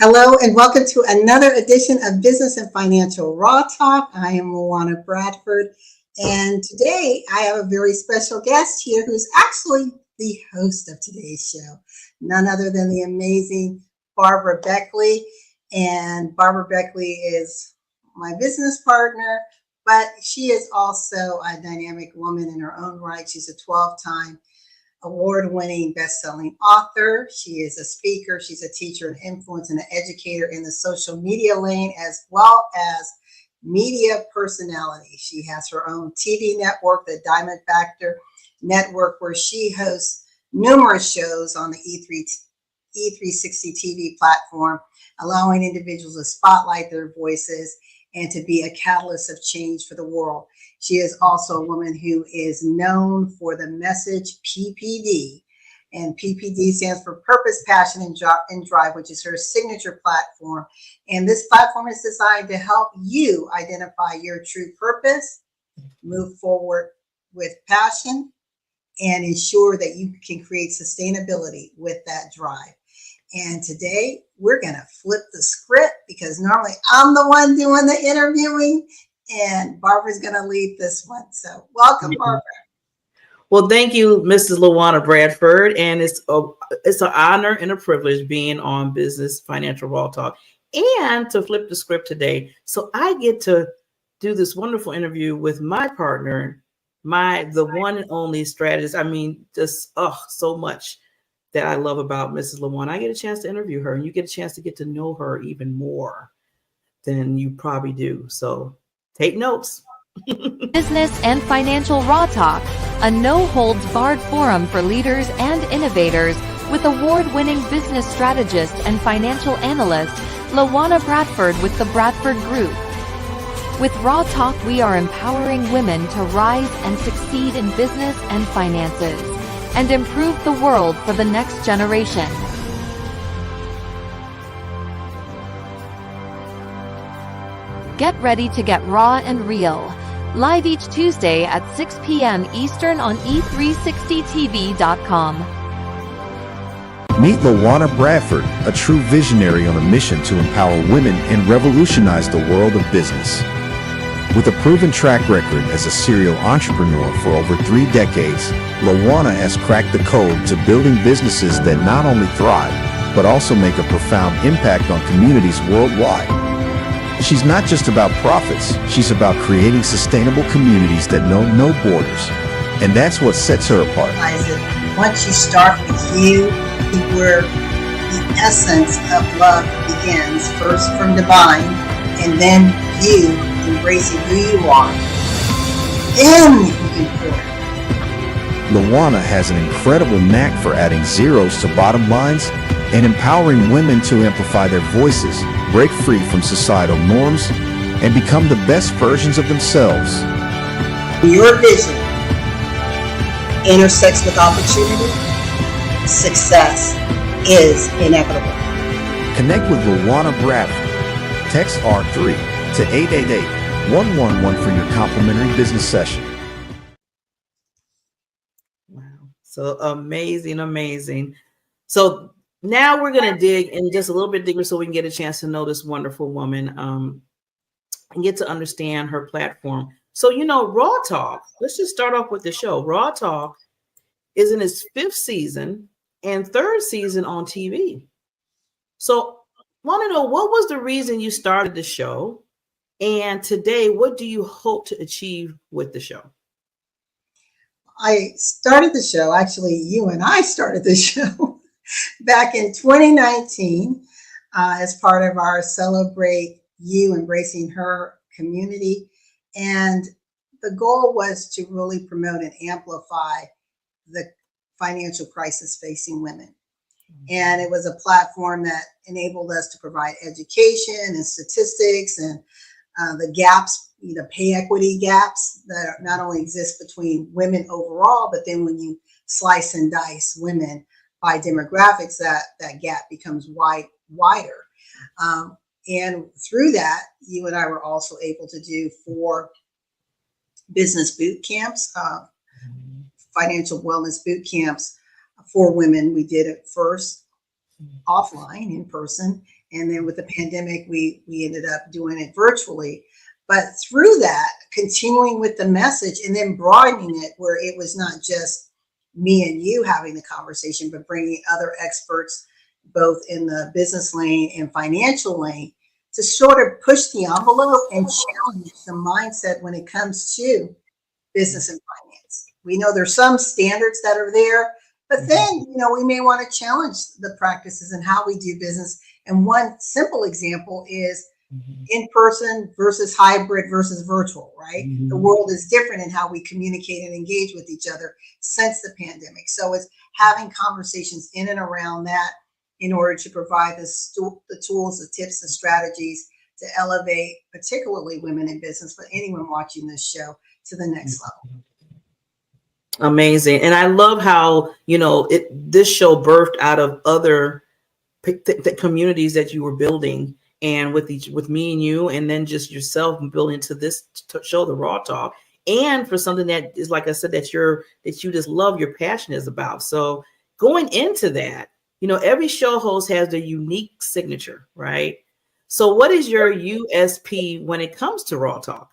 Hello and welcome to another edition of Business and Financial Raw Talk. I am LaWanna Bradford, and today I have a very special guest here who's actually the host of today's show, none other than the amazing Barbara Beckley. And Barbara Beckley is my business partner, but she is also a dynamic woman in her own right. She's a 12-time award-winning best-selling author. She is a speaker. She's a teacher, an influence, and an educator in the social media lane, as well as media personality. She has her own TV network, the Diamond Factor Network, where she hosts numerous shows on the E360 TV platform, allowing individuals to spotlight their voices and to be a catalyst of change for the world. She is also a woman who is known for the message PPD, and PPD stands for Purpose, Passion, and Drive, which is her signature platform. And this platform is designed to help you identify your true purpose, move forward with passion, and ensure that you can create sustainability with that drive. And today we're going to flip the script because normally I'm the one doing the interviewing, and Barbara's going to lead this one. So welcome, Barbara. Well, thank you, Mrs. LaWanna Bradford. And it's an honor and a privilege being on Business Financial Raw Talk and to flip the script today. So I get to do this wonderful interview with my partner, the one and only strategist. I mean, just so much that I love about Mrs. LaWanna. I get a chance to interview her, and you get a chance to get to know her even more than you probably do. So take notes. Business and Financial Raw Talk, a no-holds-barred forum for leaders and innovators with award-winning business strategist and financial analyst, LaWanna Bradford with the Bradford Group. With Raw Talk, we are empowering women to rise and succeed in business and finances, and improve the world for the next generation. Get ready to get raw and real. Live each Tuesday at 6 p.m. Eastern on e360tv.com. Meet LaWanna Bradford, a true visionary on a mission to empower women and revolutionize the world of business. With a proven track record as a serial entrepreneur for over 3 decades, LaWanna has cracked the code to building businesses that not only thrive, but also make a profound impact on communities worldwide. She's not just about profits, she's about creating sustainable communities that know no borders. And that's what sets her apart. Once you start with you, where the essence of love begins, first from divine, and then you embracing who you are, then you can pour. LaWanna has an incredible knack for adding zeros to bottom lines and empowering women to amplify their voices, break free from societal norms, and become the best versions of themselves. Your vision intersects with opportunity, success is inevitable. Connect with LaWanna Bradford. Text R3 to 888-111 for your complimentary business session. Wow. So amazing. So now we're going to dig in just a little bit deeper so we can get a chance to know this wonderful woman and get to understand her platform. So, Raw Talk, let's just start off with the show. Raw Talk is in its 5th season and 3rd season on TV. So want to know, what was the reason you started the show? And today, what do you hope to achieve with the show? I started the show, actually, you and I started the show back in 2019 as part of our Celebrate You, Embracing Her community. And the goal was to really promote and amplify the financial crisis facing women. And it was a platform that enabled us to provide education and statistics and the gaps, pay equity gaps that not only exist between women overall, but then when you slice and dice women by demographics, that gap becomes wider. And through that, you and I were also able to do 4 business boot camps, financial wellness boot camps for women. We did it first offline in person, And then with the pandemic, we ended up doing it virtually. But through that, continuing with the message and then broadening it where it was not just me and you having the conversation, but bringing other experts, both in the business lane and financial lane, to sort of push the envelope and challenge the mindset when it comes to business and finance. We know there's some standards that are there, but then, we may want to challenge the practices and how we do business. And one simple example is in-person versus hybrid versus virtual, right? The world is different in how we communicate and engage with each other since the pandemic. So it's having conversations in and around that in order to provide the tools, the tips, the strategies to elevate, particularly women in business, but anyone watching this show to the next level. Amazing. And I love how, this show birthed out of other communities that you were building, and with me and you, and then just yourself building to this show, the Raw Talk, and for something that is, like I said, that you just love, your passion is about. So going into that, every show host has their unique signature, right? So what is your USP when it comes to Raw Talk?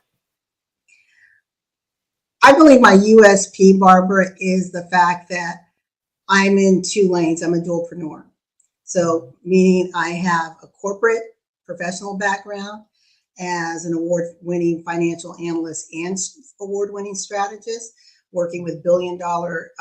I believe my USP, Barbara, is the fact that I'm in two lanes. I'm a dualpreneur. So meaning I have a corporate professional background as an award-winning financial analyst and award-winning strategist, working with billion-dollar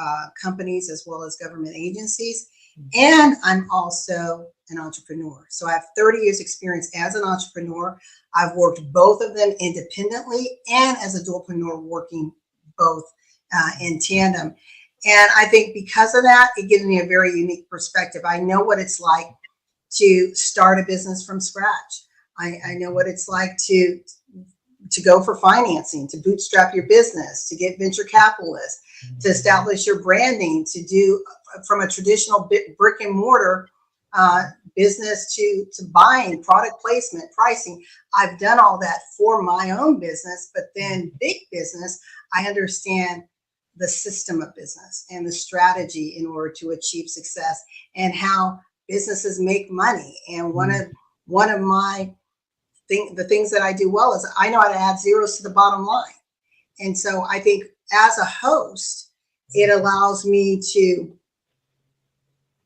companies as well as government agencies. And I'm also an entrepreneur. So I have 30 years experience as an entrepreneur. I've worked both of them independently and as a dualpreneur, working both in tandem. And I think because of that, it gives me a very unique perspective. I know what it's like to start a business from scratch. I know what it's like to go for financing, to bootstrap your business, to get venture capitalists, to establish your branding, to do from a traditional brick and mortar business to buying, product placement, pricing. I've done all that for my own business, but then big business, I understand the system of business and the strategy in order to achieve success and how businesses make money. And one of my the things that I do well is I know how to add zeros to the bottom line. And so I think as a host, it allows me to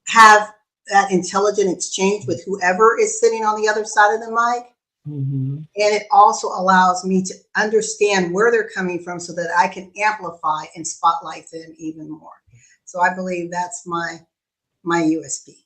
have that intelligent exchange with whoever is sitting on the other side of the mic. And it also allows me to understand where they're coming from so that I can amplify and spotlight them even more. So I believe that's my USP.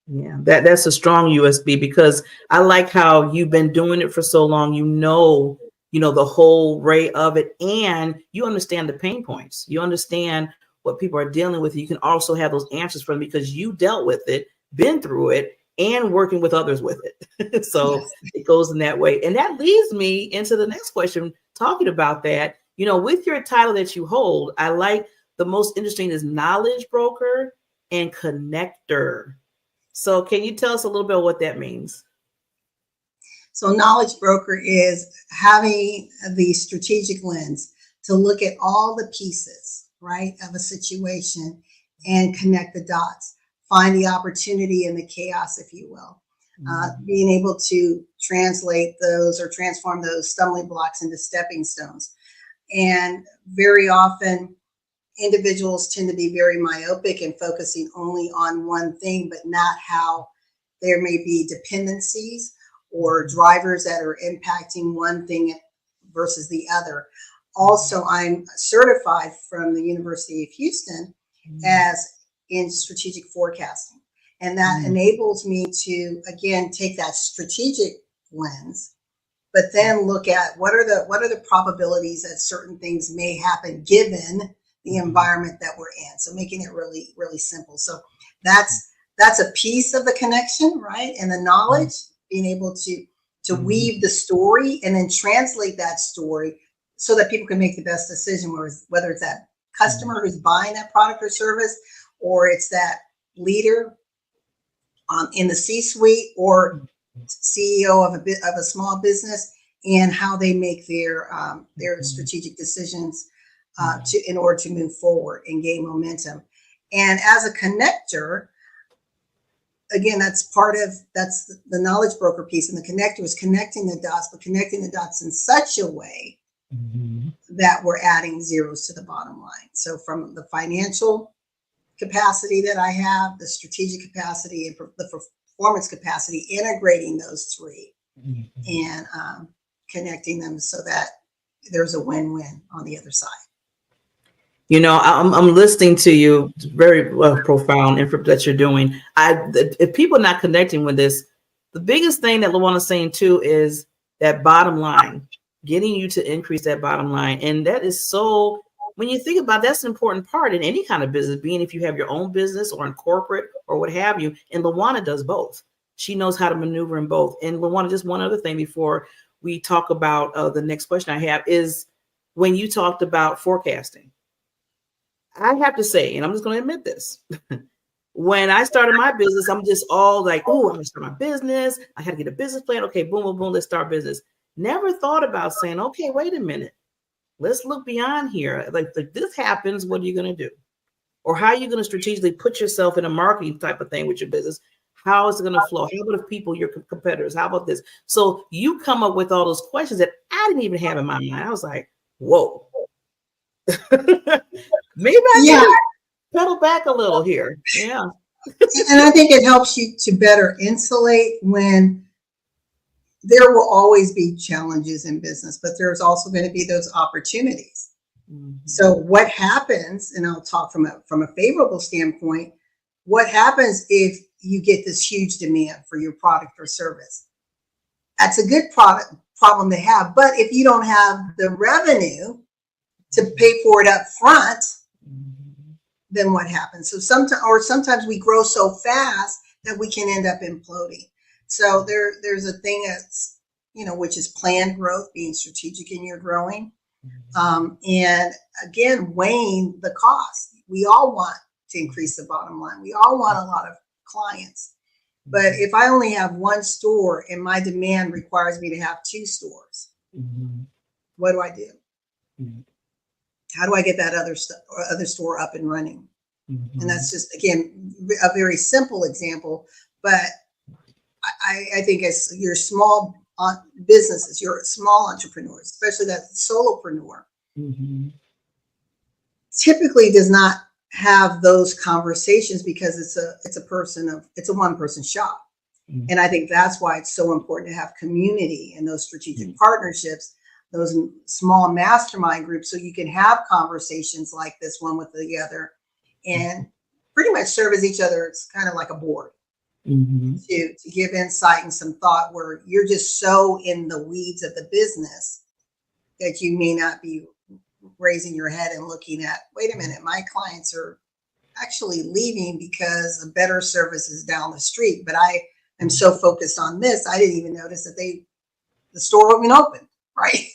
Yeah, that's a strong USB, because I like how you've been doing it for so long. The whole array of it, and you understand the pain points. You understand what people are dealing with. You can also have those answers for them because you dealt with it, been through it, and working with others with it. So yes, it goes in that way. And that leads me into the next question, talking about that, with your title that you hold, I like the most interesting is knowledge broker and connector. So can you tell us a little bit what that means? So knowledge broker is having the strategic lens to look at all the pieces, right, of a situation and connect the dots, find the opportunity in the chaos, if you will. Being able to translate those or transform those stumbling blocks into stepping stones. And very often individuals tend to be very myopic and focusing only on one thing, but not how there may be dependencies or drivers that are impacting one thing versus the other. Also, I'm certified from the University of Houston as in strategic forecasting. And that enables me to, again, take that strategic lens, but then look at what are the probabilities that certain things may happen given the environment that we're in. So making it really, really simple. So that's a piece of the connection, right? And the knowledge, being able to weave the story and then translate that story so that people can make the best decision, whether it's that customer who's buying that product or service, or it's that leader in the C-suite or CEO of a small business, and how they make their strategic decisions in order to move forward and gain momentum. And as a connector, again, that's the knowledge broker piece, and the connector is connecting the dots, but connecting the dots in such a way that we're adding zeros to the bottom line. So from the financial capacity that I have, the strategic capacity, and the performance capacity, integrating those three and connecting them so that there's a win-win on the other side. You know, I'm listening to you. Very profound info that you're doing. If people are not connecting with this, the biggest thing that LaWanna's saying too is that bottom line, getting you to increase that bottom line. And that is so, when you think about it, that's an important part in any kind of business, being if you have your own business or in corporate or what have you. And LaWanna does both. She knows how to maneuver in both. And LaWanna, just one other thing before we talk about the next question I have is when you talked about forecasting. I have to say, and I'm just going to admit this, when I started my business, I'm just all like, oh, I'm going to start my business. I had to get a business plan. Okay, boom, boom, boom, let's start business. Never thought about saying, okay, wait a minute. Let's look beyond here. Like this happens, what are you going to do? Or how are you going to strategically put yourself in a marketing type of thing with your business? How is it going to flow? How about if people, your competitors? How about this? So you come up with all those questions that I didn't even have in my mind. I was like, whoa. Maybe I can pedal back a little here. Yeah. And I think it helps you to better insulate when there will always be challenges in business, but there's also going to be those opportunities. So what happens, and I'll talk from a favorable standpoint, what happens if you get this huge demand for your product or service? That's a good problem to have. But if you don't have the revenue to pay for it up front, then what happens? So sometimes we grow so fast that we can end up imploding. So there's a thing that's, which is planned growth, being strategic in your growing. And again, weighing the cost. We all want to increase the bottom line. We all want a lot of clients. But if I only have one store and my demand requires me to have 2 stores, what do I do? How do I get that other store up and running? And that's just, again, a very simple example. But I think as your small businesses, your small entrepreneurs, especially that solopreneur, typically does not have those conversations because it's a one-person shop. And I think that's why it's so important to have community and those strategic partnerships, those small mastermind groups, so you can have conversations like this one with the other and pretty much serve as each other. It's kind of like a board to give insight and some thought, where you're just so in the weeds of the business that you may not be raising your head and looking at, wait a minute, my clients are actually leaving because a better service is down the street. But I am so focused on this, I didn't even notice that the store wasn't open, right?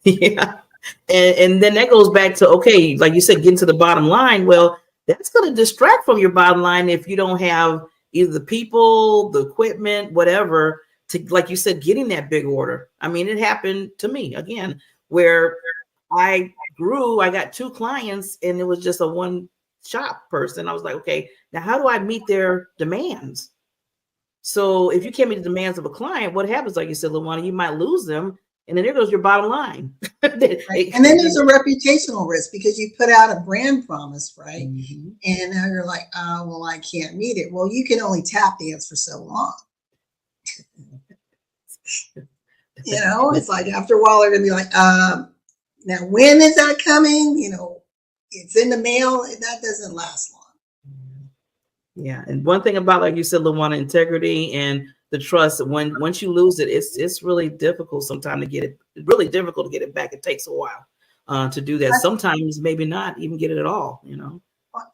Yeah. And then that goes back to, okay, like you said, getting to the bottom line. Well, that's going to distract from your bottom line if you don't have either the people, the equipment, whatever, to, like you said, getting that big order. I mean, it happened to me again, where I got 2 clients and it was just a one shop person. I was like, okay, now how do I meet their demands? So if you can't meet the demands of a client, what happens? Like you said, LaWanna, you might lose them. And then there goes your bottom line. Right. And then there's a reputational risk because you put out a brand promise, right? And now you're like, oh, well, I can't meet it. Well, you can only tap dance for so long. It's like after a while, they're going to be like, now when is that coming? It's in the mail. That doesn't last long. Yeah. And one thing about, like you said, LaWanna, integrity and the trust, once you lose it, it's really difficult sometimes to get it. It's really difficult to get it back. It takes a while to do that. Sometimes maybe not even get it at all,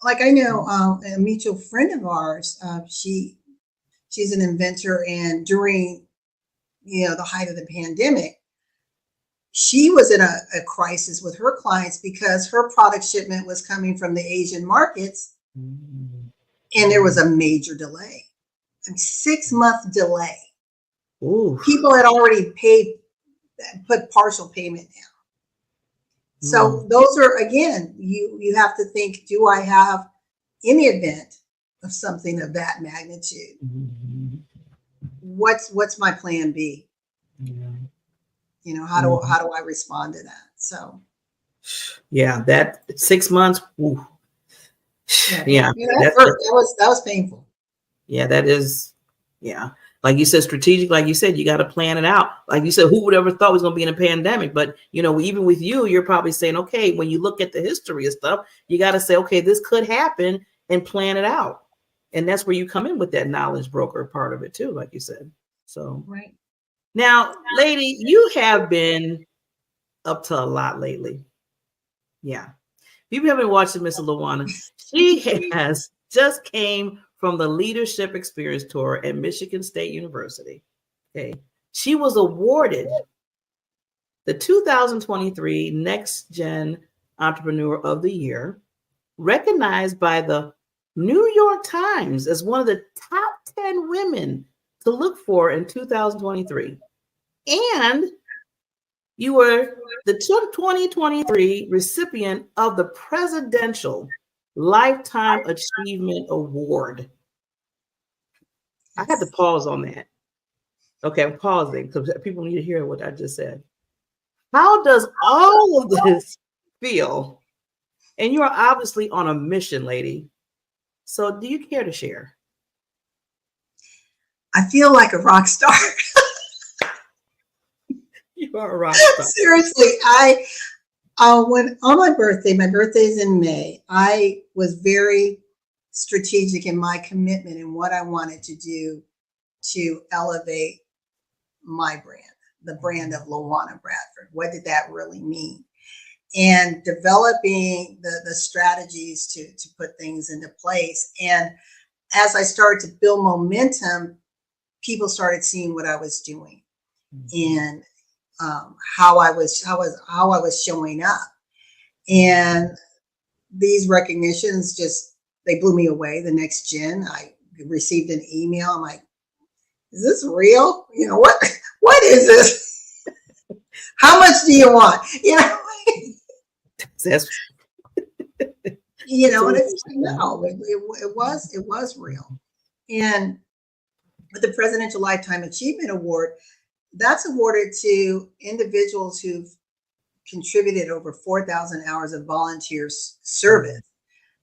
Like I know a mutual friend of ours, she's an inventor, and during the height of the pandemic, she was in a crisis with her clients because her product shipment was coming from the Asian markets, and there was a major delay. A 6-month delay. Ooh. People had already put partial payment down. So those are, again, you have to think, do I have, in the event of something of that magnitude. Mm-hmm. What's my plan B? Yeah. How do I respond to that? So yeah, that 6 months. Ooh. Yeah, that was painful. Yeah, that is. Yeah, like you said, strategic. Like you said, you got to plan it out. Like you said, who would ever thought we was going to be in a pandemic? But even with you're probably saying, okay, when you look at the history of stuff, you got to say, okay, this could happen, and plan it out. And that's where you come in with that knowledge broker part of it too, like you said. So right now, lady, you have been up to a lot lately. Yeah. People have been watching Miss LaWanna. She has just came from the Leadership Experience Tour at Michigan State University. Okay. She was awarded the 2023 Next Gen Entrepreneur of the Year, recognized by the New York Times as one of the top 10 women to look for in 2023. And you were the 2023 recipient of the Presidential Lifetime Achievement Award. I had to pause on that. Okay, I'm pausing because people need to hear what I just said. How does all of this feel? And you are obviously on a mission, lady. So do you care to share? I feel like a rock star. You are a rock star. Seriously, when on my birthday is in May, I was very strategic in my commitment and what I wanted to do to elevate my brand, the brand of LaWanna Bradford. What did that really mean? And developing the strategies to put things into place. And as I started to build momentum, people started seeing what I was doing and how I was showing up. And these recognitions they blew me away. The Next Gen, I received an email. I'm like, is this real? What is this? How much do you want? That's and it's no, it was real. And with the Presidential Lifetime Achievement Award, that's awarded to individuals who've contributed over 4,000 hours of volunteer service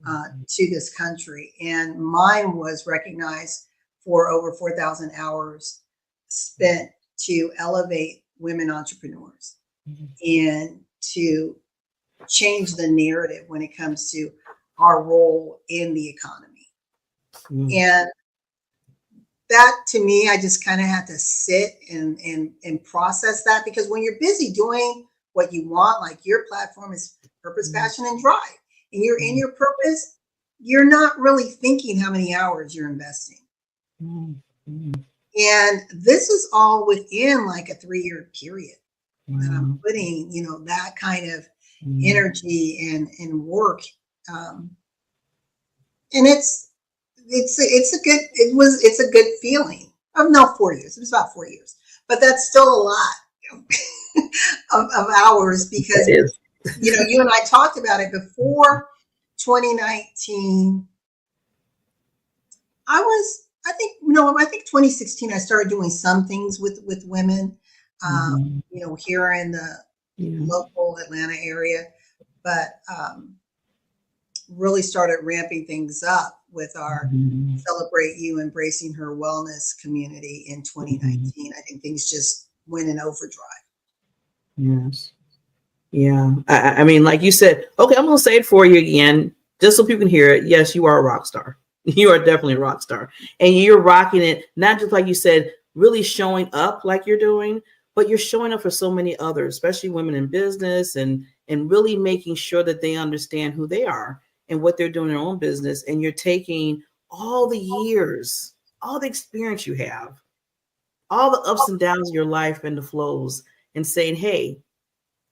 to this country. And mine was recognized for over 4,000 hours spent to elevate women entrepreneurs and to change the narrative when it comes to our role in the economy. And that, to me, I just kind of had to sit and process that, because when you're busy doing what you want, like your platform is purpose, passion, and drive, and you're in your purpose, you're not really thinking how many hours you're investing. And this is all within like a 3-year period that I'm putting, that kind of energy and work. And it's a good feeling. No, 4 years. It was about 4 years, but that's still a lot of hours, because you and I talked about it before 2019. I think 2016 I started doing some things with women, here in the local Atlanta area, but really started ramping things up with our Celebrate You, Embracing Her Wellness community in 2019. I think things just went in overdrive. Yes. Yeah. I mean, like you said, okay, I'm going to say it for you again, just so people can hear it. Yes, you are a rock star. You are definitely a rock star. And you're rocking it, not just like you said, really showing up like you're doing, but you're showing up for so many others, especially women in business, and really making sure that they understand who they are and what they're doing in their own business. And you're taking all the years, all the experience you have, all the ups and downs of your life and the flows, and saying, hey,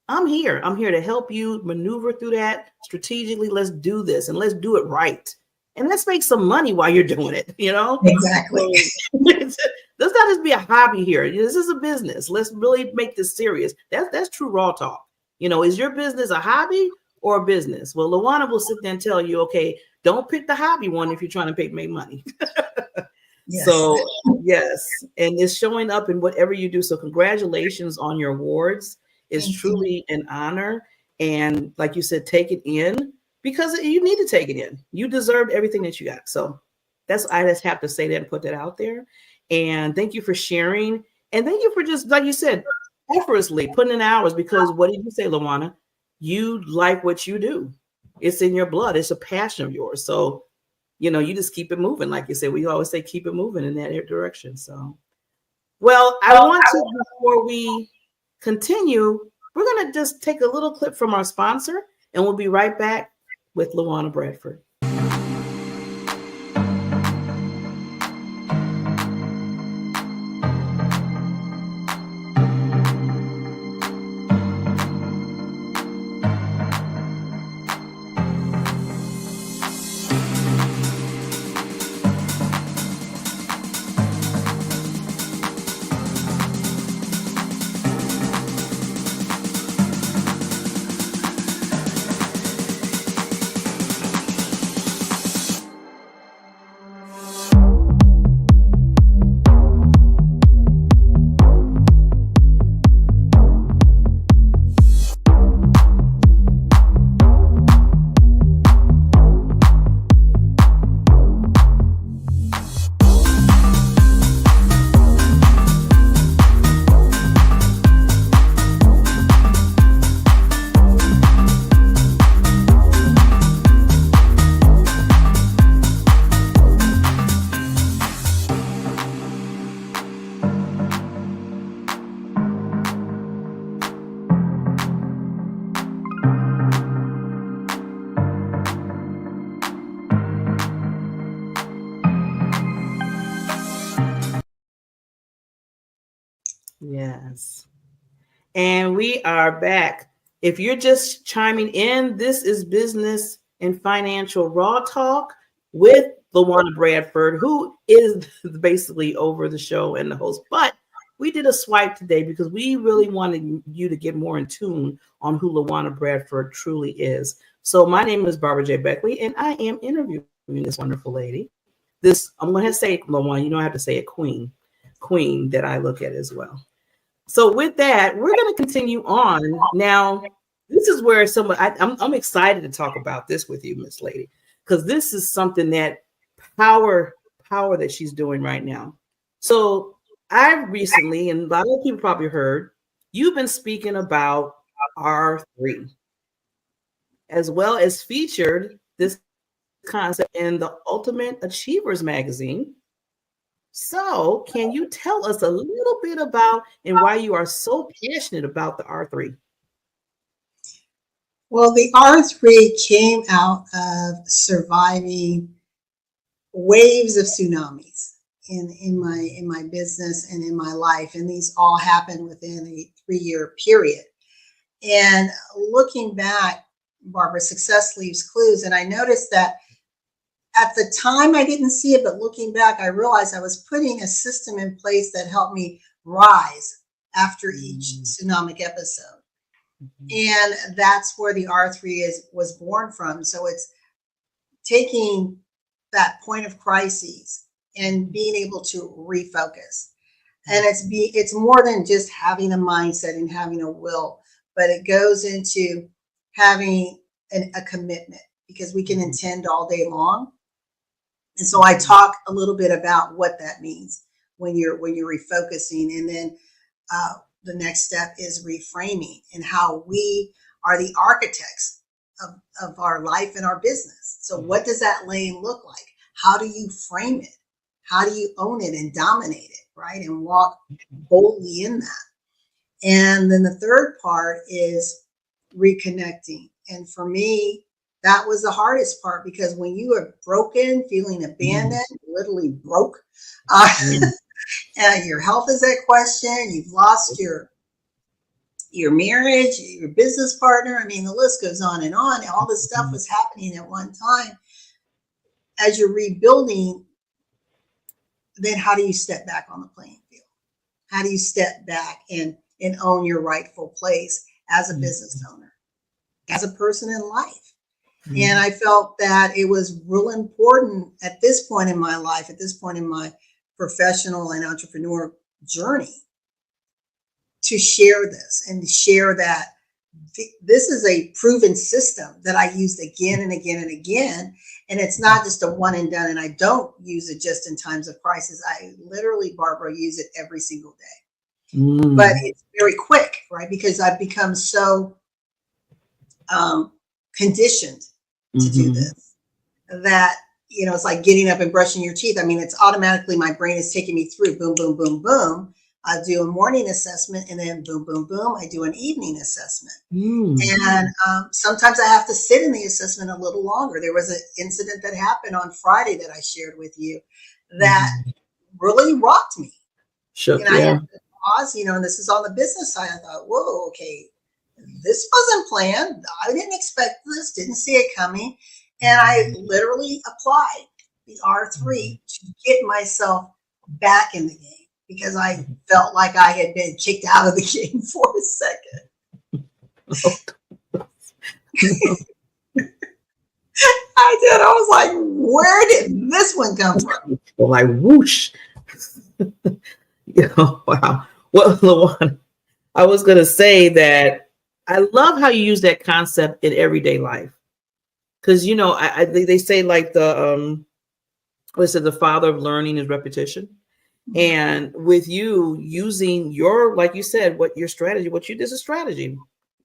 I'm here. I'm here to help you maneuver through that strategically. Let's do this, and let's do it right. And let's make some money while you're doing it, Exactly. So, let's not just be a hobby here. This is a business. Let's really make this serious. That's true raw talk. Is your business a hobby, or a business? Well, LaWanna will sit there and tell you, okay, don't pick the hobby one if you're trying to make money. Yes. So yes, and it's showing up in whatever you do. So congratulations on your awards. It's truly an honor. And like you said, take it in because you need to take it in. You deserve everything that you got. So I just have to say that and put that out there. And thank you for sharing. And thank you for just, like you said, effortlessly putting in hours, because what did you say, LaWanna? You like what you do. It's in your blood. It's a passion of yours. So, you just keep it moving. Like you said, we always say, keep it moving in that direction. So, well, I want to, before we continue, we're going to just take a little clip from our sponsor, and we'll be right back with LaWanna Bradford. Yes. And we are back. If you're just chiming in, this is Business and Financial Raw Talk with LaWanna Bradford, who is basically over the show and the host. But we did a swipe today because we really wanted you to get more in tune on who LaWanna Bradford truly is. So my name is Barbara J. Beckley, and I am interviewing this wonderful lady. I'm going to say LaWanna, I have to say a queen that I look at as well. So with that, we're going to continue on. Now, this is where I'm excited to talk about this with you, Miss Lady, because this is something that power that she's doing right now. So I recently, and a lot of people probably heard, you've been speaking about R3, as well as featured this concept in the Ultimate Achievers magazine. So can you tell us a little bit about and why you are so passionate about the R3? Well, the R3 came out of surviving waves of tsunamis in my business and in my life. And these all happened within a 3-year period. And looking back, Barbara, success leaves clues. And I noticed that at the time, I didn't see it, but looking back, I realized I was putting a system in place that helped me rise after each tsunamic episode. And that's where the R3 was born from. So it's taking that point of crises and being able to refocus. And it's more than just having a mindset and having a will, but it goes into having a commitment, because we can intend all day long. And so I talk a little bit about what that means when you're refocusing. And then the next step is reframing, and how we are the architects of our life and our business. So what does that lane look like? How do you frame it? How do you own it and dominate it, right? And walk boldly in that. And then the third part is reconnecting. And for me, that was the hardest part, because when you are broken, feeling abandoned, literally broke, and your health is at question, you've lost your marriage, your business partner. I mean, the list goes on and on. All this stuff was happening at one time. As you're rebuilding, then how do you step back on the playing field? How do you step back and own your rightful place as a business owner? as a person in life. And I felt that it was real important at this point in my life, at this point in my professional and entrepreneur journey, to share this and to share that this is a proven system that I used again and again and again. And it's not just a one and done. And I don't use it just in times of crisis. I literally, Barbara, use it every single day. But it's very quick, right? Because I've become so conditioned to do this that, you know, it's like getting up and brushing your teeth. I mean, it's automatically, my brain is taking me through boom, boom, boom, boom. I do a morning assessment, and then boom, boom, boom, I do an evening assessment. And sometimes I have to sit in the assessment a little longer. There was an incident that happened on Friday that I shared with you that really rocked me. And I had to pause, you know, and this is on the business side. I thought, whoa, okay, this wasn't planned. I didn't expect this, didn't see it coming. And I literally applied the R3 to get myself back in the game, because I felt like I had been kicked out of the game for a second. I did. I was like, where did this one come from? Like whoosh. You know, wow. Well, LaWanna, I was going to say that I love how you use that concept in everyday life. Because, you know, they say like the father of learning is repetition. And with you using your, like you said, what your strategy, what you did is a strategy.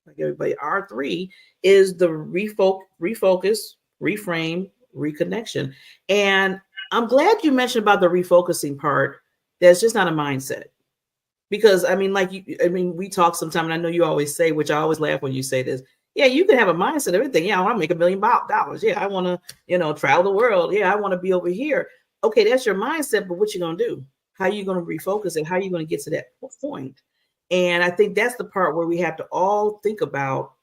Like everybody, R3 is the refocus, reframe, reconnection. And I'm glad you mentioned about the refocusing part. That's just not a mindset. Because I mean, we talk sometimes, and I know you always say, which I always laugh when you say this. Yeah, you can have a mindset of everything. Yeah, I want to make $1 million. Yeah, I want to, you know, travel the world. Yeah, I want to be over here. Okay, that's your mindset, but what you gonna do? How are you going to refocus it? How are you going to get to that point? And I think that's the part where we have to all think about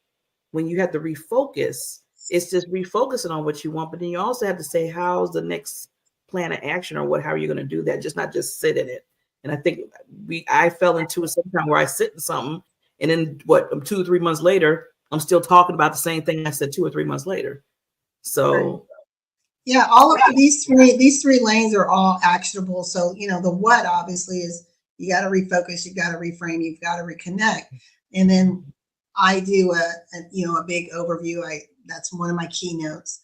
when you have to refocus. It's just refocusing on what you want, but then you also have to say, how's the next plan of action, or how are you going to do that? Just not just sit in it. And I think I fell into it sometime where I sit in something, and then 2 or 3 months later, I'm still talking about the same thing I said 2 or 3 months later. So. Yeah, all of these three lanes are all actionable. So, you know, the what obviously is you got to refocus, you got to reframe, you've got to reconnect. And then I do a big overview. That's one of my keynotes.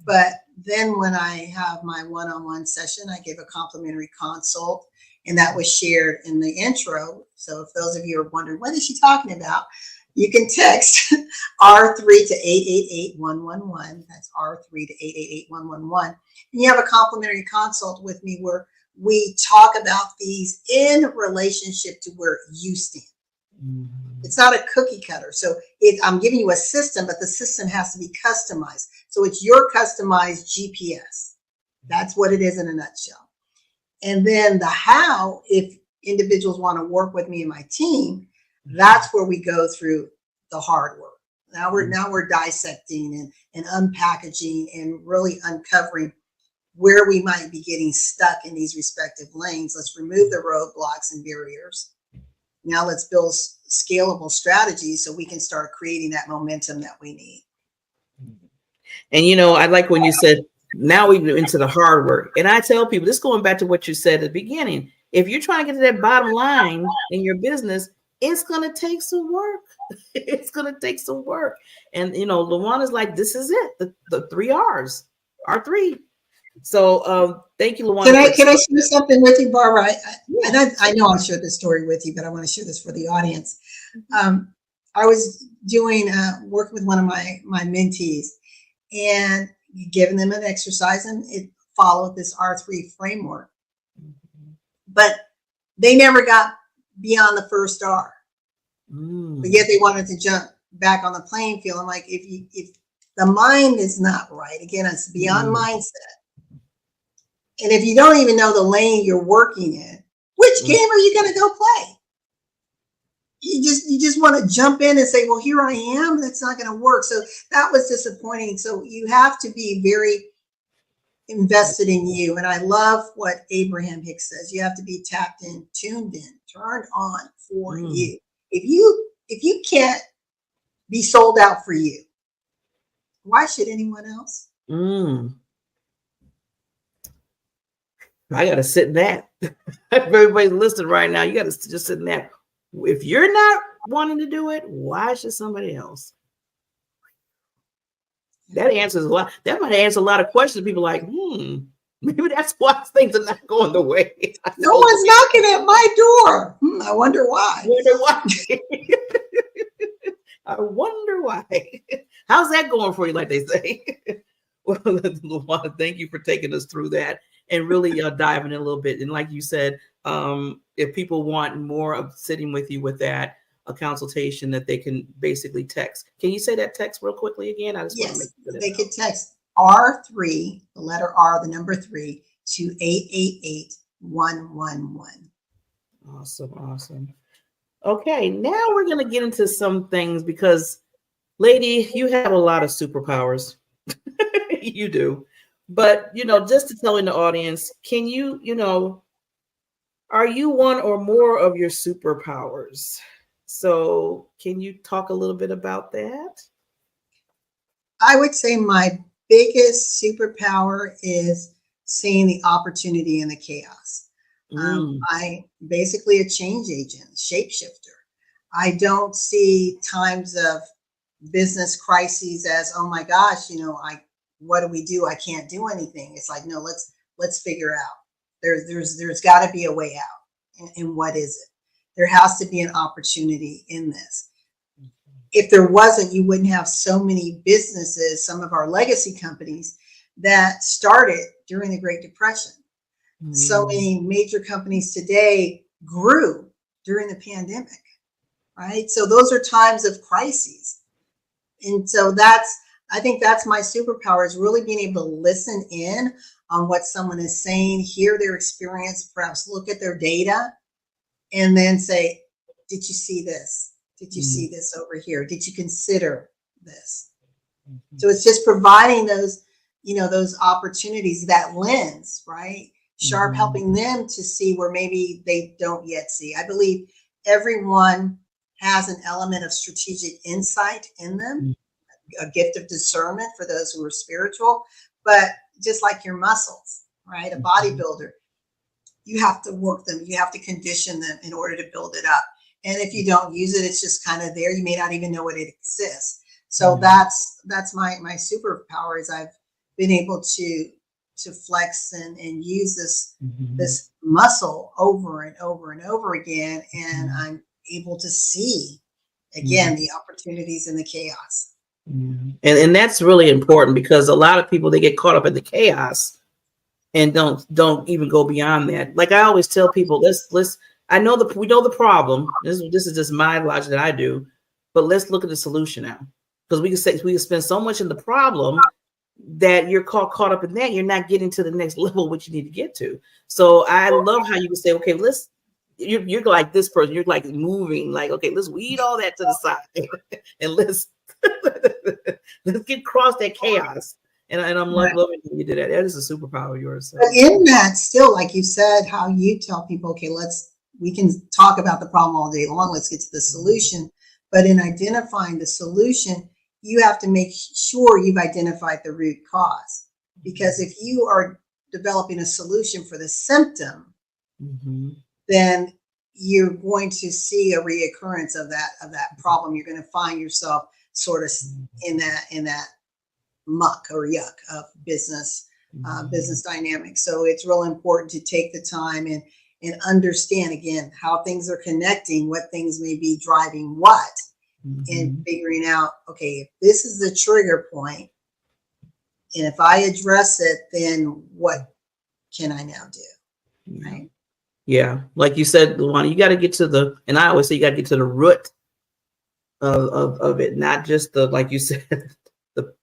But then when I have my one-on-one session, I give a complimentary consult, and that was shared in the intro. So if those of you are wondering, what is she talking about? You can text R3 to 888-111. That's R3 to 888-111. And you have a complimentary consult with me where we talk about these in relationship to where you stand. It's not a cookie cutter. So I'm giving you a system, but the system has to be customized. So it's your customized GPS. That's what it is in a nutshell. And then the how, if individuals want to work with me and my team, that's where we go through the hard work. Now we're dissecting and unpackaging and really uncovering where we might be getting stuck in these respective lanes. Let's remove the roadblocks and barriers. Now let's build scalable strategies so we can start creating that momentum that we need. And, you know, I like when you said, now we're into the hard work. And I tell people, this going back to what you said at the beginning, if you're trying to get to that bottom line in your business, it's going to take some work. It's going to take some work. And, you know, LaWanna's like, this is it. The 3 R's, R3. So thank you, LaWanna. Can I share something with you, Barbara? I know I'll share this story with you, but I want to share this for the audience. I was doing work with one of my mentees and giving them an exercise, and it followed this R3 framework. But they never got beyond the first R. But yet they wanted to jump back on the playing field. I'm like, if the mind is not right, again, it's beyond mindset. And if you don't even know the lane you're working in, which game are you going to go play? You just want to jump in and say, well, here I am. That's not going to work. So that was disappointing. So you have to be very invested in you. And I love what Abraham Hicks says. You have to be tapped in, tuned in, turned on for you. If you can't be sold out for you, Why should anyone else? I got to sit in that. Everybody's listening right now. You got to just sit in that. If you're not wanting to do it, why should somebody else? That answers a lot. That might answer a lot of questions. People like, maybe that's why things are not going the way. No one's knocking at my door. I wonder why. I wonder why. How's that going for you, like they say? Well, LaWanna, thank you for taking us through that and really diving in a little bit. And like you said, if people want more of sitting with you with that, a consultation that they can basically text. Can you say that text real quickly again? I just want to make sure they could text R3, the letter R, the number 3, to 888-111. Awesome. Okay, now we're going to get into some things because, lady, you have a lot of superpowers. You do. But, just to tell in the audience, can you, are you one or more of your superpowers? So can you talk a little bit about that? I would say my biggest superpower is seeing the opportunity in the chaos. I basically a change agent, shapeshifter. I don't see times of business crises as, oh my gosh, what do we do? I can't do anything. It's like, no, let's figure out. There's got to be a way out. And what is it? There has to be an opportunity in this. If there wasn't, you wouldn't have so many businesses, some of our legacy companies that started during the Great Depression. So many major companies today grew during the pandemic, right? So those are times of crises. And so I think that's my superpower, is really being able to listen in on what someone is saying, hear their experience, perhaps look at their data, and then say, did you see this? Did you see this over here? Did you consider this? So it's just providing those, those opportunities, that lens, right? Sharp, helping them to see where maybe they don't yet see. I believe everyone has an element of strategic insight in them, a gift of discernment for those who are spiritual, but just like your muscles, right? A bodybuilder, you have to work them. You have to condition them in order to build it up. And if you don't use it, it's just kind of there. You may not even know it exists. So that's my superpower, is I've been able to flex and use this muscle over and over and over again. And I'm able to see, again, the opportunities in the chaos. And that's really important, because a lot of people, they get caught up in the chaos and don't even go beyond that. Like I always tell people, let's we know the problem. This is just my logic that I do, but let's look at the solution now, because we can spend so much in the problem that you're caught up in that. You're not getting to the next level, which you need to get to. So I love how you can say, okay, you're like this person, you're like moving, like, okay, let's weed all that to the side and let's get across that chaos. And I'm loving you did that. That is a superpower of yours. So. But in that, still, like you said, how you tell people, okay, we can talk about the problem all day long. Let's get to the solution. But in identifying the solution, you have to make sure you've identified the root cause. Because if you are developing a solution for the symptom, then you're going to see a reoccurrence of that problem. You're going to find yourself sort of in that muck or yuck of business dynamics. So it's real important to take the time and understand, again, how things are connecting, what things may be driving what, and figuring out, okay, if this is the trigger point, and if I address it, then what can I now do? Right? Yeah, like you said, LaWanna, you got to get to and I always say you got to get to the root of it, not just like you said, the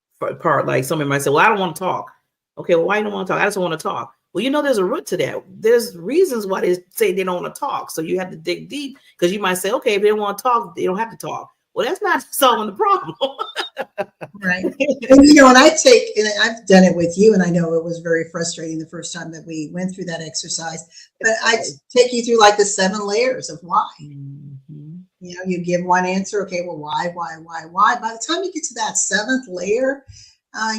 part. Like somebody might say, well, I don't want to talk. Okay, well, why you don't want to talk? I just want to talk. Well, there's a root to that. There's reasons why they say they don't want to talk. So you have to dig deep, because you might say, okay, if they don't want to talk, they don't have to talk. Well, that's not solving the problem. Right. And I've done it with you, and I know it was very frustrating the first time that we went through that exercise, but I take you through like the 7 layers of why. You give one answer. Okay, well, why? By the time you get to that 7th layer,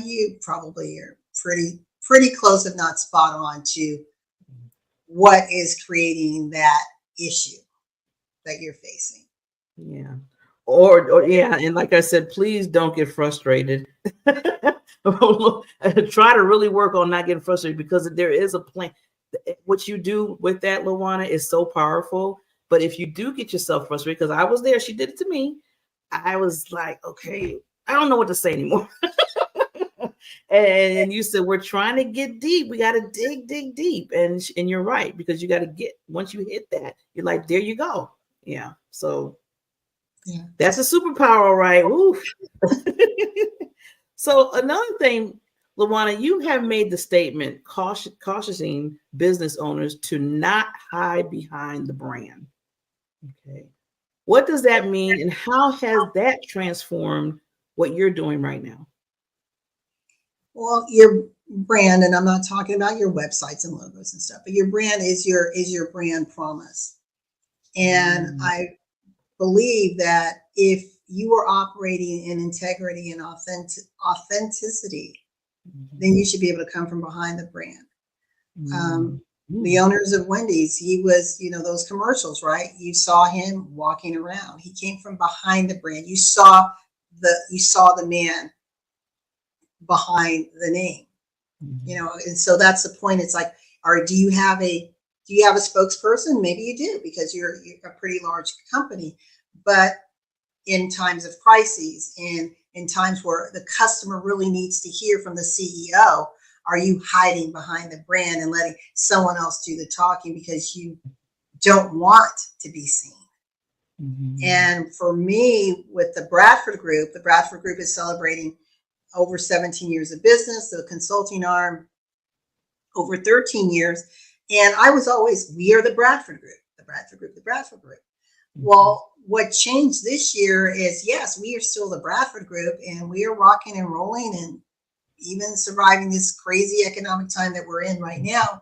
you probably are pretty close, if not spot on, to what is creating that issue that you're facing. Yeah. Or yeah, and like I said, please don't get frustrated. Try to really work on not getting frustrated, because there is a plan. What you do with that, LaWanna, is so powerful. But if you do get yourself frustrated, because I was there, she did it to me. I was like, okay, I don't know what to say anymore. And you said, we're trying to get deep. We got to dig deep. And you're right, because you got to get, once you hit that, you're like, there you go. Yeah. So yeah, that's a superpower, right? Oof. So another thing, LaWanna, you have made the statement cautioning business owners to not hide behind the brand. Okay. What does that mean, and how has that transformed what you're doing right now? Well, your brand, and I'm not talking about your websites and logos and stuff, but your brand is your brand promise. And I believe that if you are operating in integrity and authenticity, then you should be able to come from behind the brand. The owners of Wendy's, he was, those commercials, right? You saw him walking around. He came from behind the brand. You saw the man behind the name, and so that's the point. It's like, do you have a spokesperson? Maybe you do, because you're a pretty large company. But in times of crises and in times where the customer really needs to hear from the CEO, are you hiding behind the brand and letting someone else do the talking because you don't want to be seen? And for me, with the Bradford Group is celebrating over 17 years of business, the consulting arm over 13 years. And I was always, we are the Bradford Group, the Bradford Group, the Bradford Group. Well, what changed this year is, yes, we are still the Bradford Group, and we are rocking and rolling and even surviving this crazy economic time that we're in right now.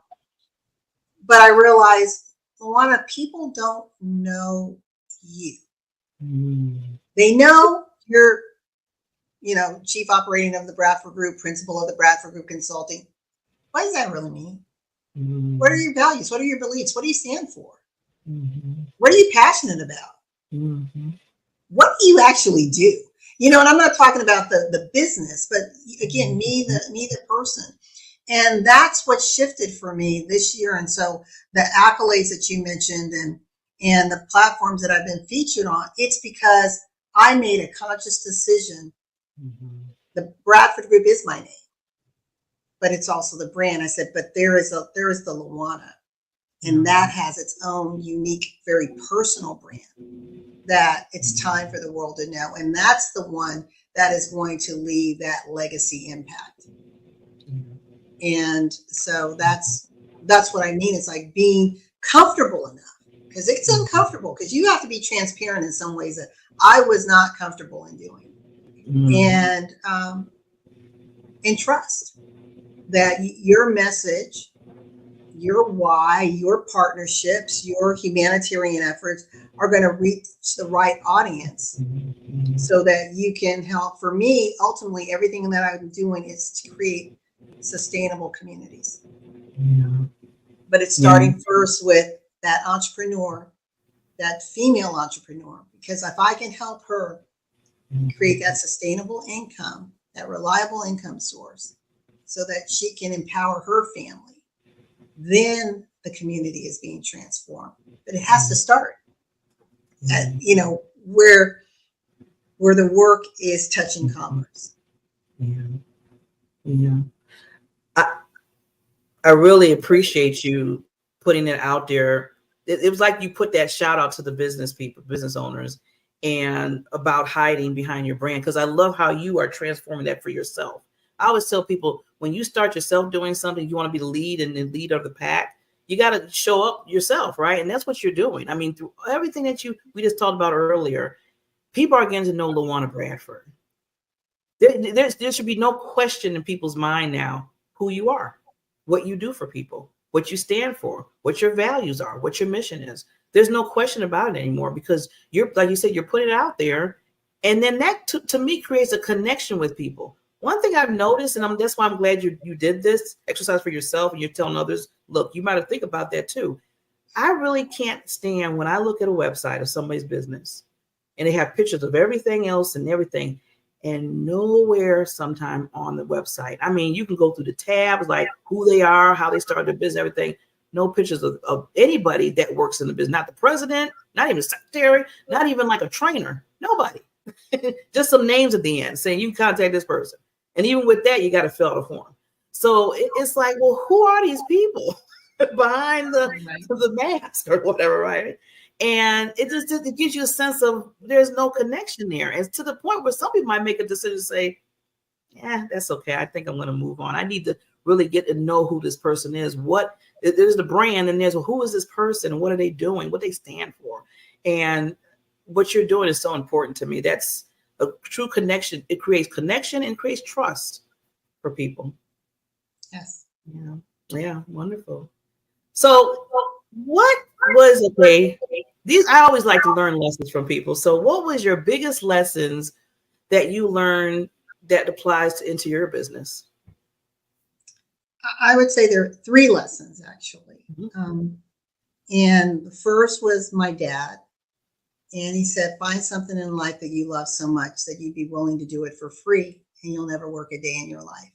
But I realized, LaWanna, people don't know you. They know you're, chief operating of the Bradford Group, principal of the Bradford Group Consulting. What does that really mean? What are your values? What are your beliefs? What do you stand for? What are you passionate about? What do you actually do? And I'm not talking about the business, but again, me, the person. And that's what shifted for me this year. And so the accolades that you mentioned and the platforms that I've been featured on, it's because I made a conscious decision. The Bradford Group is my name, but it's also the brand. I said, but there is the LaWanna, and that has its own unique, very personal brand that it's time for the world to know. And that's the one that is going to leave that legacy impact. And so that's what I mean. It's like being comfortable enough, because it's uncomfortable, because you have to be transparent in some ways that I was not comfortable in doing. And trust that your message, your why, your partnerships, your humanitarian efforts are going to reach the right audience, so that you can help. For me, ultimately, everything that I'm doing is to create sustainable communities. But it's starting first with that entrepreneur, that female entrepreneur, because if I can help her create that sustainable income, that reliable income source, so that she can empower her family, then the community is being transformed. But it has to start at, where the work is touching commerce. I really appreciate you putting it out there. It was like you put that shout out to the business owners, and about hiding behind your brand, because I love how you are transforming that for yourself. I always tell people, when you start yourself doing something, you want to be the lead and the lead of the pack, you got to show up yourself, right? And that's what you're doing. I mean, through everything that we just talked about earlier, people are getting to know LaWanna Bradford. There should be no question in people's mind now who you are, what you do for people, what you stand for, what your values are, what your mission is. There's no question about it anymore, because you're, like you said, you're putting it out there. And then that to me creates a connection with people. one thing I've noticed, and that's why I'm glad you did this exercise for yourself and you're telling others, look, you might have think about that too. I really can't stand when I look at a website of somebody's business and they have pictures of everything else and everything, and nowhere sometime on the website. I mean, you can go through the tabs, like who they are, how they started their business, everything. No pictures of anybody that works in the business, not the president, not even the secretary, not even like a trainer, nobody. Just some names at the end saying you can contact this person. And even with that, you got to fill out a form. So it's like, well, who are these people behind the mask or whatever, right? And it gives you a sense of there's no connection there. And to the point where some people might make a decision to say, yeah, that's okay. I think I'm going to move on. I need to really get to know who this person is. There's the brand, and there's, well, who is this person? What are they doing? What they stand for? And what you're doing is so important to me. That's a true connection. It creates connection and creates trust for people. Yes. Yeah. Yeah. Wonderful. So what was, okay, I always like to learn lessons from people. So what was your biggest lessons that you learned that applies into your business? I would say there are 3 lessons, actually. And the first was my dad. And he said, find something in life that you love so much that you'd be willing to do it for free and you'll never work a day in your life.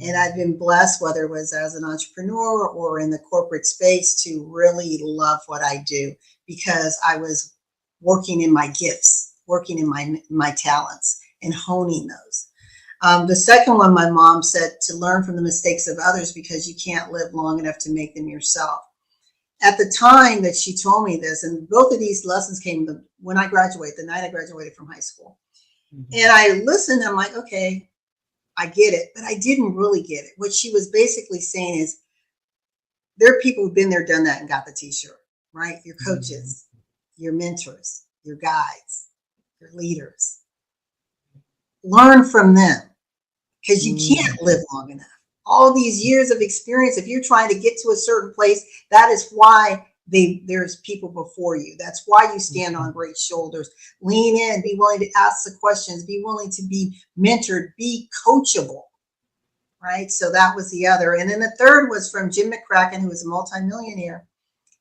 And I've been blessed, whether it was as an entrepreneur or in the corporate space, to really love what I do because I was working in my gifts, working in my talents and honing those. The second one, my mom said to learn from the mistakes of others because you can't live long enough to make them yourself. At the time that she told me this, and both of these lessons came when I graduated, the night I graduated from high school. And I listened, I'm like, okay, I get it, but I didn't really get it. What she was basically saying is there are people who've been there, done that, and got the t-shirt, right? Your coaches, your mentors, your guides, your leaders. Learn from them because you can't live long enough. All these years of experience, if you're trying to get to a certain place, that is why there's people before you. That's why you stand on great shoulders. Lean in, be willing to ask the questions, be willing to be mentored, be coachable, right? So that was the other. And then the third was from Jim McCracken, who was a multimillionaire.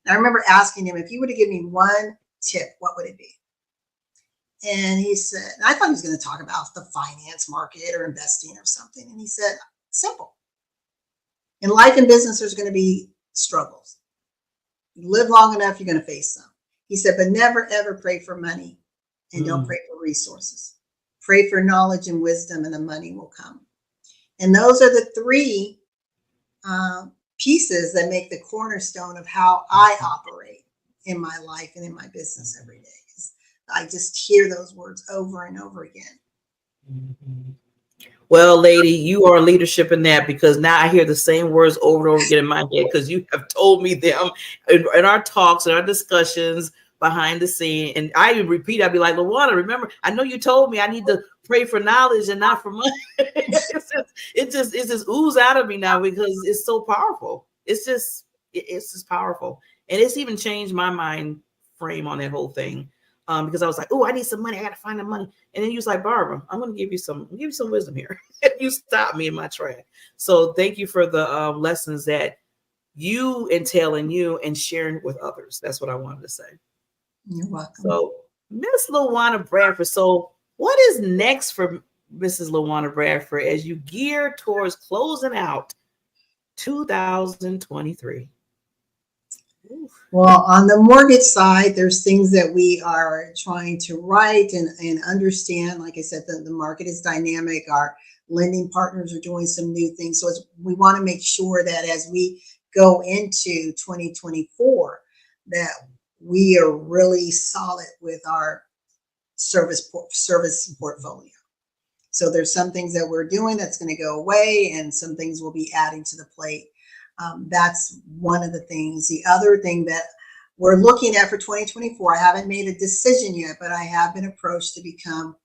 And I remember asking him, if you were to give me one tip, what would it be? And he said, and I thought he was going to talk about the finance market or investing or something. And he said, simple. In life and business, there's going to be struggles. You live long enough, you're going to face some. He said, but never, ever pray for money and don't pray for resources. Pray for knowledge and wisdom and the money will come. And those are the 3 pieces that make the cornerstone of how I operate in my life and in my business every day. I just hear those words over and over again. Well, lady, you are leadership in that, because now I hear the same words over and over again in my head because you have told me them in our talks and our discussions behind the scene. And I even repeat, I'd be like, LaWanna, remember, I know you told me I need to pray for knowledge and not for money. It just ooze out of me now because it's so powerful. It's just powerful. And it's even changed my mind frame on that whole thing. Because I was like, oh, I need some money. I got to find the money. And then you was like, Barbara, I'm going to give you some wisdom here. You stopped me in my track. So thank you for the lessons that you entail in you and sharing with others. That's what I wanted to say. You're welcome. So Miss LaWanna Bradford. So what is next for Mrs. LaWanna Bradford as you gear towards closing out 2023? Well, on the mortgage side, there's things that we are trying to write and understand. Like I said, the market is dynamic. Our lending partners are doing some new things. So we want to make sure that as we go into 2024, that we are really solid with our service portfolio. So there's some things that we're doing that's going to go away and some things we'll be adding to the plate. That's one of the things. The other thing that we're looking at for 2024, I haven't made a decision yet, but I have been approached to become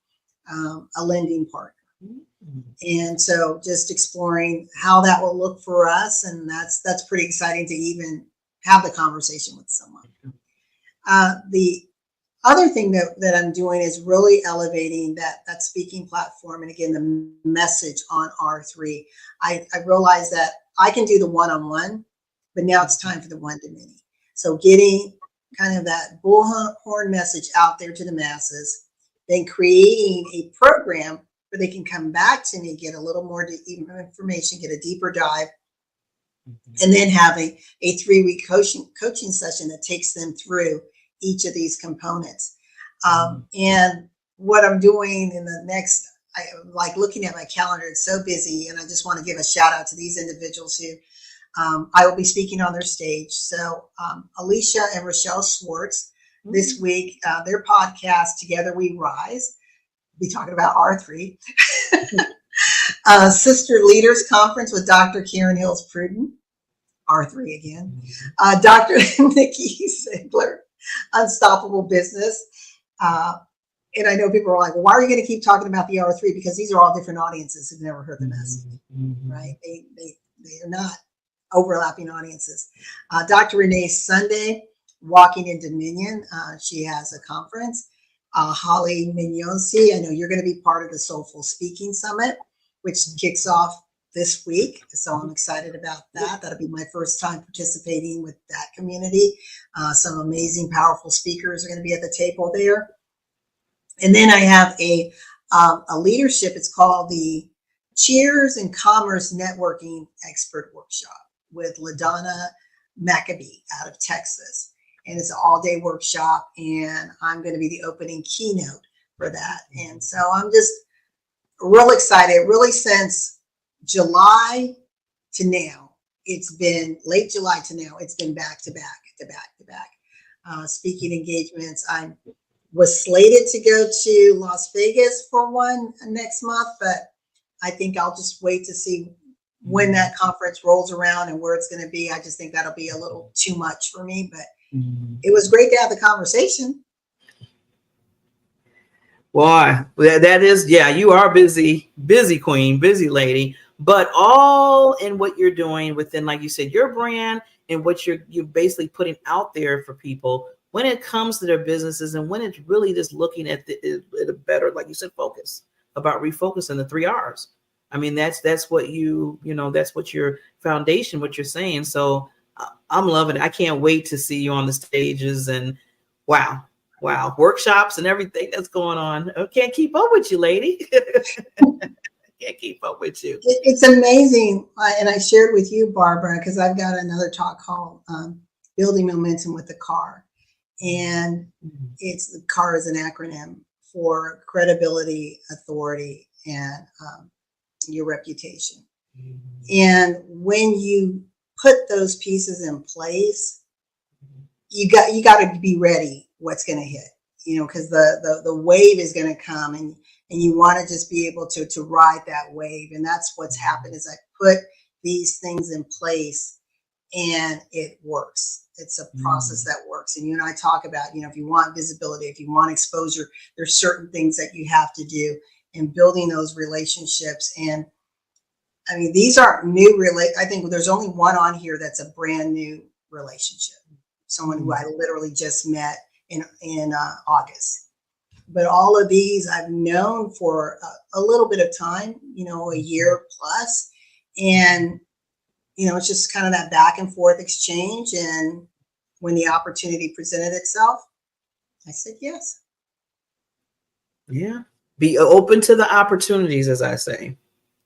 a lending partner. And so just exploring how that will look for us. And that's pretty exciting to even have the conversation with someone. The other thing that I'm doing is really elevating that speaking platform. And again, the message on R3. I realized that I can do the one-on-one, but now it's time for the one-to-many. So getting kind of that bullhorn message out there to the masses, then creating a program where they can come back to me, get a little more information, get a deeper dive, and then have a 3-week coaching session that takes them through each of these components. And what I'm doing in the next, like looking at my calendar, it's so busy, and I just want to give a shout out to these individuals who I will be speaking on their stage. So Alicia and Rochelle Schwartz this week, their podcast, Together We Rise, be talking about R3. Sister Leaders Conference with Dr. Karen Hills Pruden, R3 again. Dr. Nikki Ziegler, Unstoppable Business. And I know people are like, well, why are you going to keep talking about the R3? Because these are all different audiences who've never heard the message, right? They are not overlapping audiences. Dr. Renee Sunday, Walking in Dominion. She has a conference. Holly Mignozzi, I know you're going to be part of the Soulful Speaking Summit, which kicks off this week. So I'm excited about that. That'll be my first time participating with that community. Some amazing, powerful speakers are going to be at the table there. And then I have a leadership. It's called the Cheers and Commerce Networking Expert Workshop with LaDonna Maccabee out of Texas. And it's an all-day workshop, and I'm going to be the opening keynote for that. And so I'm just real excited. Really, since July to now, it's been late July to now, it's been back to back to back to back speaking engagements. I was slated to go to Las Vegas for one next month, but I think I'll just wait to see when that conference rolls around and where it's going to be. I just think that'll be a little too much for me, but it was great to have the conversation. Boy, that is, yeah, you are busy queen, busy lady, but all in what you're doing within, like you said, your brand and what you're basically putting out there for people when it comes to their businesses, and when it's really just looking at the better, like you said, focus, about refocusing the 3 R's. I mean, that's what that's what your foundation, what you're saying. So I'm loving it. I can't wait to see you on the stages, and wow, workshops and everything that's going on. I can't keep up with you, lady. Can't keep up with you. It's amazing. And I shared with you, Barbara, because I've got another talk called Building Momentum with the CAR. And it's the CAR is an acronym for credibility, authority, and your reputation. And when you put those pieces in place, you got to be ready what's going to hit, because the wave is going to come, and you want to just be able to ride that wave. And that's what's happened is I put these things in place and it works. It's a process that works. And you and I talk about, if you want visibility, if you want exposure, there's certain things that you have to do in building those relationships. And I mean, these aren't new. I think there's only one on here that's a brand new relationship. Someone who I literally just met in August. But all of these I've known for a little bit of time, a year plus. And, it's just kind of that back and forth exchange. And when the opportunity presented itself, I said yes. Yeah. Be open to the opportunities, as I say.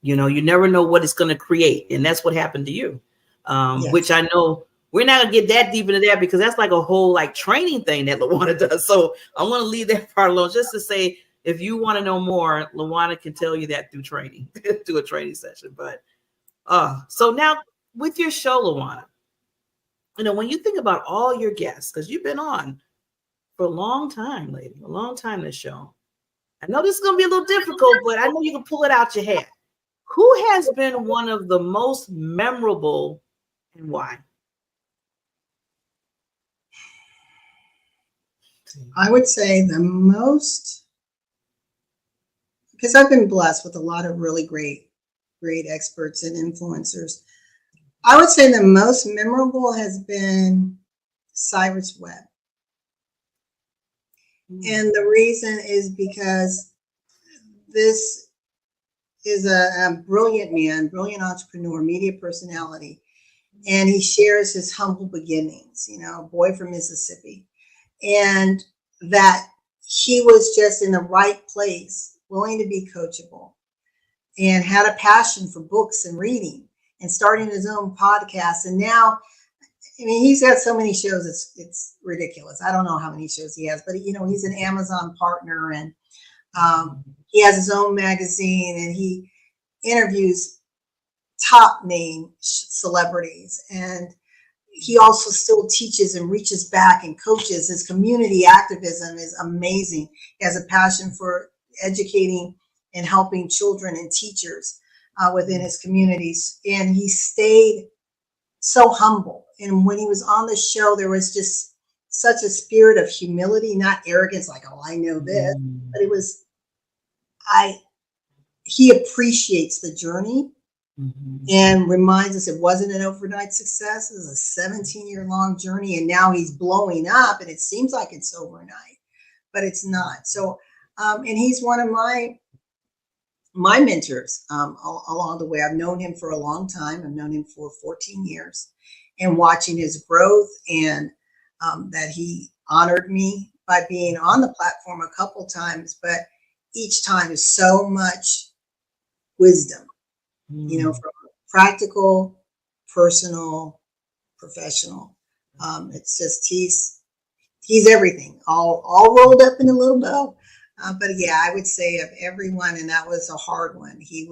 You never know what it's going to create. And that's what happened to you, yes. Which I know we're not going to get that deep into that, because that's like a whole training thing that LaWanna does. So I want to leave that part alone, just to say, if you want to know more, LaWanna can tell you that through training, through a training session. But so now with your show, LaWanna, when you think about all your guests, because you've been on for a long time, lady, a long time, this show. I know this is going to be a little difficult, but I know you can pull it out your head. Who has been one of the most memorable, and why? I would say the most, because I've been blessed with a lot of really great experts and influencers. I would say the most memorable has been Cyrus Webb. And the reason is because this is a brilliant man, brilliant entrepreneur, media personality. And he shares his humble beginnings, a boy from Mississippi. And that he was just in the right place, willing to be coachable, and had a passion for books and reading and starting his own podcast. And now, he's got so many shows, it's ridiculous. I don't know how many shows he has, but he's an Amazon partner, and he has his own magazine, and he interviews top name celebrities. And he also still teaches and reaches back and coaches. His community activism is amazing. He has a passion for educating and helping children and teachers within his communities. And he stayed so humble. And when he was on the show, there was just such a spirit of humility, not arrogance, like, oh, I know this, but it was, he appreciates the journey and reminds us it wasn't an overnight success. It was a 17-year-long journey, and now he's blowing up, and it seems like it's overnight, but it's not. So, and he's one of my mentors along the way. I've known him for a long time. I've known him for 14 years, and watching his growth, and that he honored me by being on the platform a couple times, but each time is so much wisdom, from practical, personal, professional. It's just, he's everything, all rolled up in a little bow. But yeah, I would say of everyone, and that was a hard one. He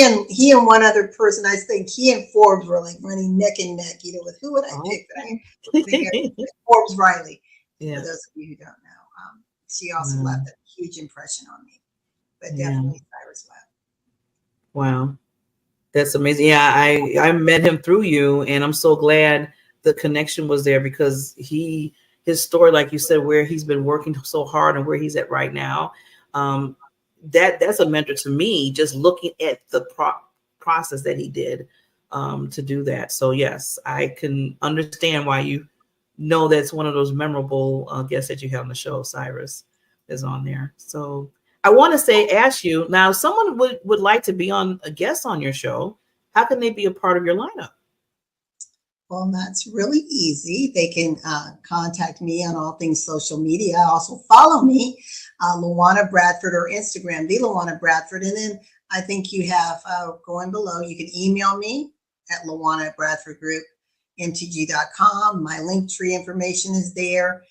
and one other person, I think he and Forbes were like running neck and neck, with who would I pick? But I think Forbes Riley, for those of you who don't know. She also left a huge impression on me, but definitely Cyrus left. Wow. That's amazing. Yeah, I met him through you, and I'm so glad the connection was there, because his story, like you said, where he's been working so hard and where he's at right now, that's a mentor to me, just looking at the process that he did to do that. So yes, I can understand why that's one of those memorable guests that you have on the show. Cyrus is on there. So I want to ask you now, if someone would like to be a guest on your show, how can they be a part of your lineup? Well, that's really easy. They can contact me on all things social media. Also follow me, LaWanna Bradford, or Instagram, the LaWanna Bradford. And then I think you have going below, you can email me at LaWanna at Bradford Group, mtg.com. My Linktree information is there.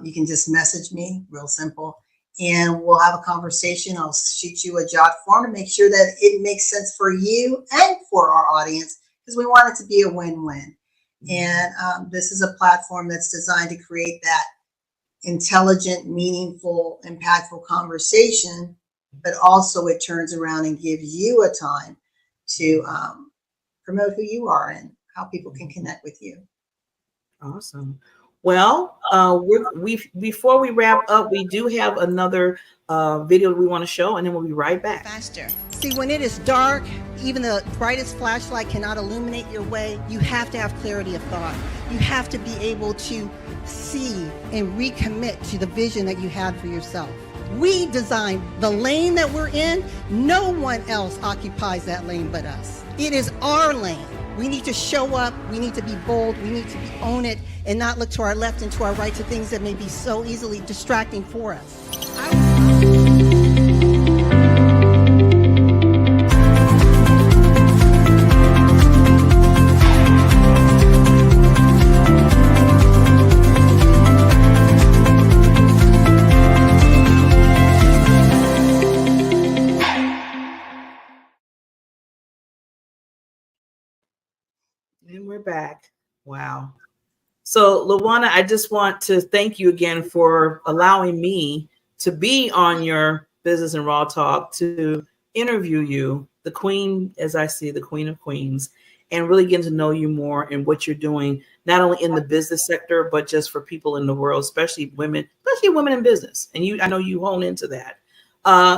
You can just message me, real simple, and we'll have a conversation. I'll shoot you a jot form to make sure that it makes sense for you and for our audience, because we want it to be a win-win. And this is a platform that's designed to create that intelligent, meaningful, impactful conversation, but also it turns around and gives you a time to promote who you are and how people can connect with you. Awesome. Well, before we wrap up, we do have another video we want to show, and then we'll be right back. Faster. See, when it is dark, even the brightest flashlight cannot illuminate your way. You have to have clarity of thought. You have to be able to see and recommit to the vision that you had for yourself. We designed the lane that we're in. No one else occupies that lane but us. It is our lane. We need to show up. We need to be bold. We need to own it and not look to our left and to our right to things that may be so easily distracting for us. And we're back. Wow. So LaWanna, I just want to thank you again for allowing me to be on your Business and Raw Talk, to interview you, the queen, as I see, the queen of queens, and really getting to know you more and what you're doing, not only in the business sector, but just for people in the world, especially women in business. And I know you hone into that.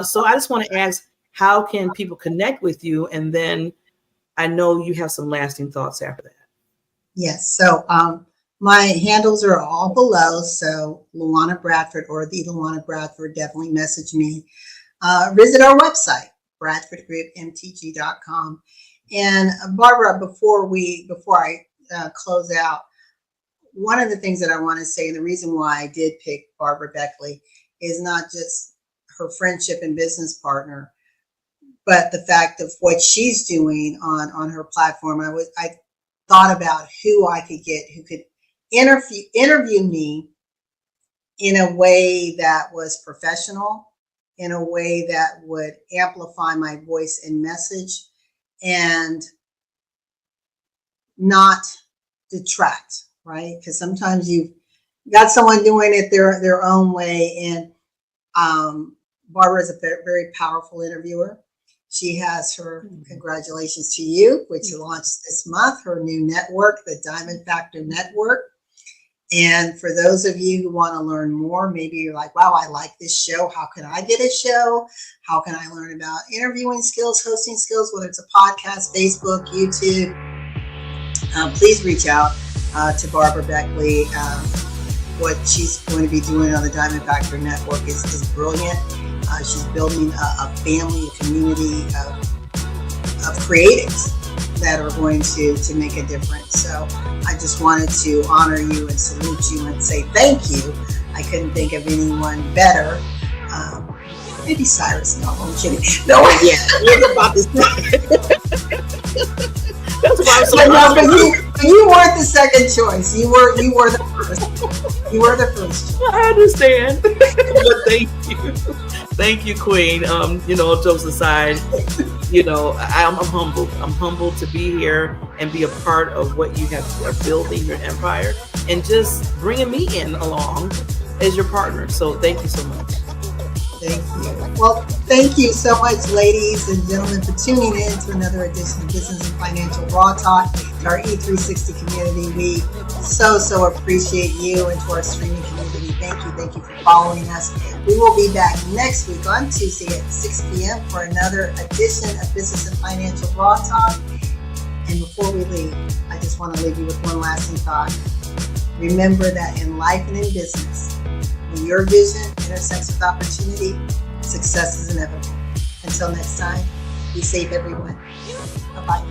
So I just want to ask, how can people connect with you? And then I know you have some lasting thoughts after that. Yes. So My handles are all below, so LaWanna Bradford or the LaWanna Bradford, definitely message me. Visit our website, bradfordgroupmtg.com. And Barbara, before I close out, one of the things that I want to say, and the reason why I did pick Barbara Beckley, is not just her friendship and business partner, but the fact of what she's doing on her platform. I thought about who I could get who could interview me in a way that was professional, in a way that would amplify my voice and message, and not detract, right? Because sometimes you've got someone doing it their own way. And Barbara is a very powerful interviewer. She has her, congratulations to you, which launched this month, her new network, the Diamond Factor Network. And for those of you who want to learn more, maybe you're like, wow, I like this show. How can I get a show? How can I learn about interviewing skills, hosting skills, whether it's a podcast, Facebook, YouTube? Please reach out to Barbara Beckley. What she's going to be doing on the Diamond Factor Network is brilliant. She's building a family, a community of creatives that are going to make a difference. So I just wanted to honor you and salute you and say thank you. I couldn't think of anyone better. Maybe Cyrus. No, I'm kidding. No, yeah, we're about this. That's why I'm so but you weren't the second choice. You were the first. You were the first choice. I understand. But thank you. Thank you, Queen. Jokes aside, I'm humbled. I'm humbled to be here and be a part of what you are building your empire and just bringing me in along as your partner. So thank you so much. Thank you. Well, thank you so much, ladies and gentlemen, for tuning in to another edition of Business and Financial Raw Talk, to our E360 community. We so appreciate you, and to our streaming community. Thank you for following us. We will be back next week on Tuesday at 6 p.m. for another edition of Business and Financial Raw Talk. And before we leave, I just want to leave you with one lasting thought. Remember that in life and in business, when your vision intersects with opportunity, success is inevitable. Until next time, be safe, everyone. Bye-bye.